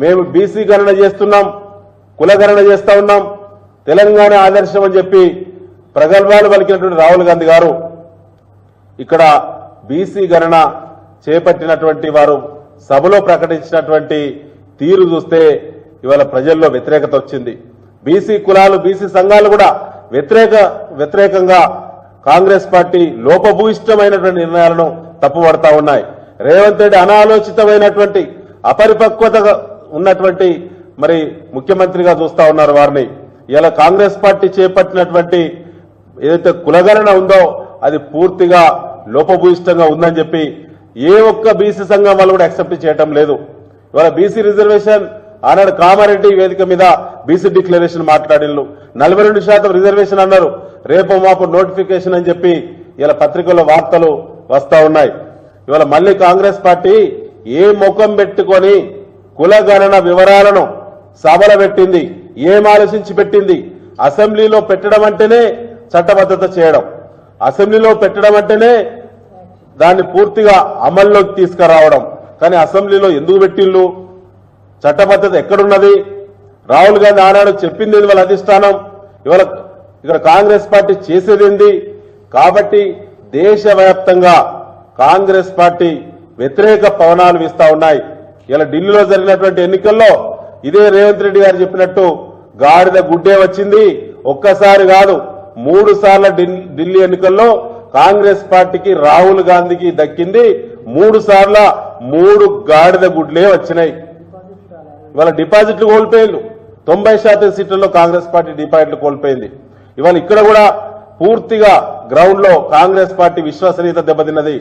మేము బీసీ గణన చేస్తున్నాం, కులగణన చేస్తా ఉన్నాం, తెలంగాణ ఆదర్శం అని చెప్పి ప్రగల్భాలు పలికినటువంటి రాహుల్ గాంధీ గారు ఇక్కడ బీసీ గణన చేపట్టినటువంటి వారు సభలో ప్రకటించినటువంటి తీరు చూస్తే ఇవాళ ప్రజల్లో వ్యతిరేకత వచ్చింది. బీసీ కులాలు, బీసీ సంఘాలు కూడా వ్యతిరేకంగా కాంగ్రెస్ పార్టీ లోపభూయిష్టమైనటువంటి నిర్ణయాలను తప్పుపడతా ఉన్నాయి. రేవంత్ రెడ్డి అనాలోచితమైనటువంటి అపరిపక్వతగా ఉన్నటువంటి మరి ముఖ్యమంత్రిగా చూస్తా ఉన్నారు వారిని. ఇలా కాంగ్రెస్ పార్టీ చేపట్టినటువంటి ఏదైతే కులగణన ఉందో అది పూర్తిగా లోపభూయిష్టంగా ఉందని చెప్పి ఏ ఒక్క బీసీ సంఘం వాళ్ళు కూడా యాక్సెప్ట్ చేయటం లేదు. ఇవాళ బీసీ రిజర్వేషన్ ఆనాడు కామారెడ్డి వేదిక మీద బీసీ డిక్లరేషన్ మాట్లాడిల్లు, 42% రిజర్వేషన్ అన్నారు. రేపు మాపు నోటిఫికేషన్ అని చెప్పి ఇలా పత్రికల్లో వార్తలు వస్తా ఉన్నాయి. ఇవాళ మళ్ళీ కాంగ్రెస్ పార్టీ ఏ ముఖం పెట్టుకొని కులగణన వివరాలను సభలో పెట్టింది, ఏం ఆలోచించి పెట్టింది? అసెంబ్లీలో పెట్టడం అంటేనే చట్టబద్ధత చేయడం, అసెంబ్లీలో పెట్టడం అంటేనే దాన్ని పూర్తిగా అమల్లోకి తీసుకురావడం. కానీ అసెంబ్లీలో ఎందుకు పెట్టిల్లు? చట్టబద్ధత ఎక్కడున్నది? రాహుల్ గాంధీ ఆనాడు చెప్పింది వాళ్ళ అధిష్టానం, ఇవాళ ఇక్కడ కాంగ్రెస్ పార్టీ చేసేది. కాబట్టి దేశవ్యాప్తంగా కాంగ్రెస్ పార్టీ వ్యతిరేక పవనాలు వీస్తా ఉన్నాయి. ఇలా ఢిల్లీలో జరిగినటువంటి ఎన్నికల్లో ఇదే రేవంత్ రెడ్డి గారు చెప్పినట్టు గాడిద గుడ్డే వచ్చింది. ఒక్కసారి కాదు, 3 సార్ల ఢిల్లీ ఎన్నికల్లో కాంగ్రెస్ పార్టీకి రాహుల్ గాంధీకి దక్కింది. 3 సార్ల 3 గాడిద గుడ్లే వచ్చినాయి. ఇవాళ డిపాజిట్లు కోల్పోయింది. 90% సీట్లలో కాంగ్రెస్ పార్టీ డిపాజిట్లు కోల్పోయింది. ఇవాళ ఇక్కడ కూడా పూర్తిగా గ్రౌండ్ లో కాంగ్రెస్ పార్టీ విశ్వసనీయత దెబ్బతిన్నది.